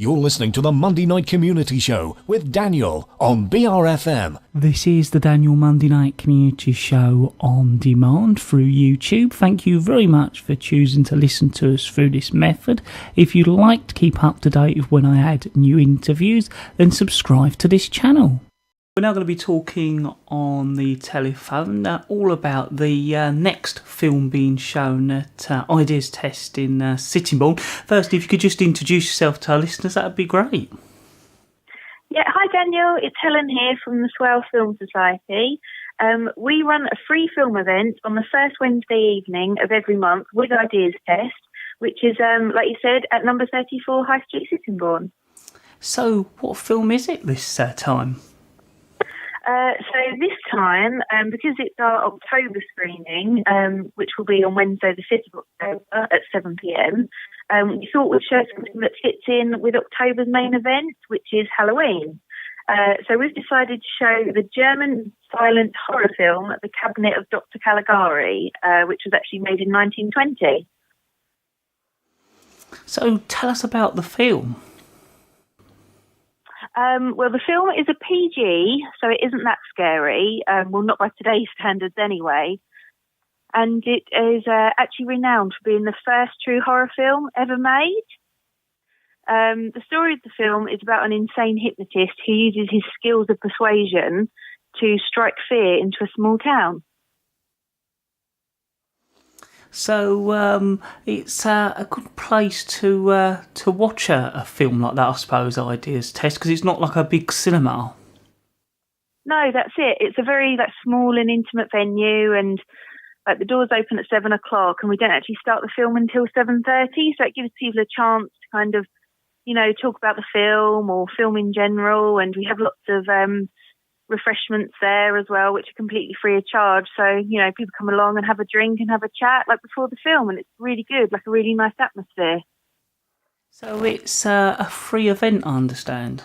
You're listening to the Monday Night Community Show with Daniel on BRFM. This is the Daniel Monday Night Community Show on demand through YouTube. Thank you very much for choosing to listen to us through this method. If you'd like to keep up to date with when I add new interviews, then subscribe to this channel. We're now going to be talking on the telephone all about the next film being shown at Ideas Test in Sittingbourne. First, if you could just introduce yourself to our listeners, that would be great. Yeah, hi Daniel, it's Helen here from the Swale Film Society. We run a free film event on the first Wednesday evening of every month with Ideas Test, which is, like you said, at number 34 High Street, Sittingbourne. So, what film is it this time? So this time, because it's our October screening, which will be on Wednesday the 5th of October at 7 p.m, we thought we'd show something that fits in with October's main event, which is Halloween. So we've decided to show the German silent horror film The Cabinet of Dr. Caligari, which was actually made in 1920. So tell us about the film. Well, the film is a PG, so it isn't that scary. Well, not by today's standards anyway. And it is actually renowned for being the first true horror film ever made. The story of the film is about an insane hypnotist who uses his skills of persuasion to strike fear into a small town. So it's a good place to watch a film like that, I suppose, Ideas Test, because it's not like a big cinema. No, that's it. It's a very small and intimate venue, and the doors open at 7 o'clock, and we don't actually start the film until 7:30. So it gives people a chance to kind of, talk about the film or film in general, and we have lots of refreshments there as well, which are completely free of charge. So, people come along and have a drink and have a chat before the film, and it's really good, a really nice atmosphere. So it's a free event, I understand.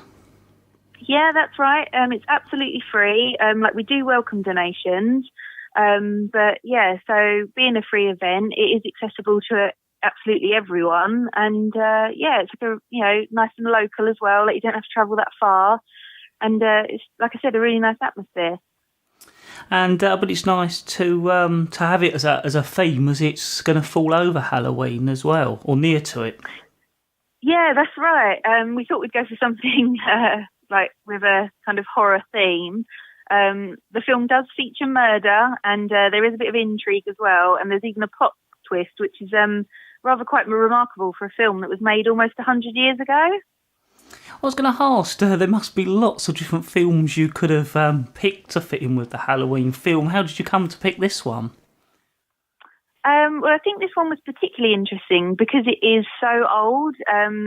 Yeah, that's right. It's absolutely free. We do welcome donations. But yeah, so being a free event, it is accessible to absolutely everyone. And it's nice and local as well. You don't have to travel that far. And it's, like I said, a really nice atmosphere. And but it's nice to have it as a theme, as it's going to fall over Halloween as well, or near to it. Yeah, that's right. We thought we'd go for something with a kind of horror theme. The film does feature murder, and there is a bit of intrigue as well. And there's even a plot twist, which is rather quite remarkable for a film that was made almost 100 years ago. I was going to ask, there must be lots of different films you could have picked to fit in with the Halloween film. How did you come to pick this one? Well, I think this one was particularly interesting because it is so old.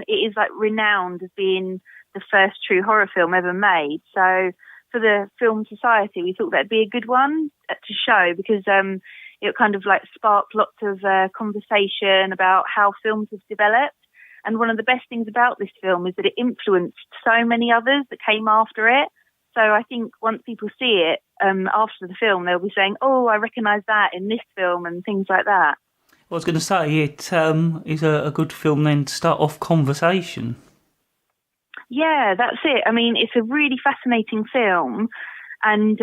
It is renowned as being the first true horror film ever made. So for the Film Society, we thought that'd be a good one to show because it kind of sparked lots of conversation about how films have developed. And one of the best things about this film is that it influenced so many others that came after it. So I think once people see it after the film, they'll be saying, oh, I recognise that in this film and things like that. I was going to say, it is a good film then to start off conversation. Yeah, that's it. I mean, it's a really fascinating film, and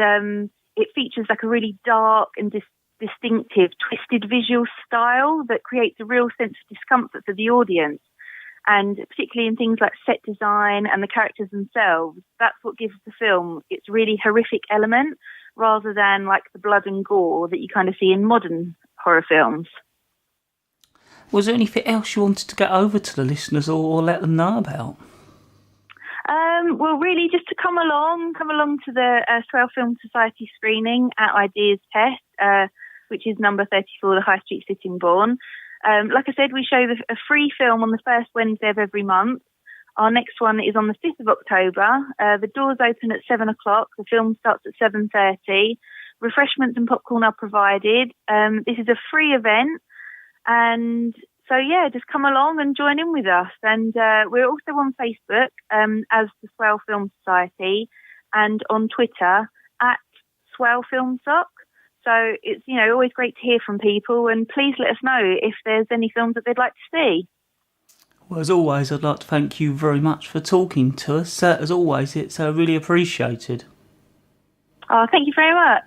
it features a really dark and distinctive, twisted visual style that creates a real sense of discomfort for the audience. And particularly in things like set design and the characters themselves, that's what gives the film its really horrific element, rather than the blood and gore that you kind of see in modern horror films. Was there anything else you wanted to get over to the listeners or let them know about? Well, really, just to come along to the Swale Film Society screening at Ideas Test, which is number 34, the High Street, Sittingbourne. Like I said, we show a free film on the first Wednesday of every month. Our next one is on the 5th of October. The doors open at 7 o'clock. The film starts at 7:30. Refreshments and popcorn are provided. This is a free event. And so, yeah, just come along and join in with us. And we're also on Facebook as the Swale Film Society and on Twitter at Swale Film Soc. So it's, always great to hear from people, and please let us know if there's any films that they'd like to see. Well, as always, I'd like to thank you very much for talking to us. As always, it's really appreciated. Oh, thank you very much.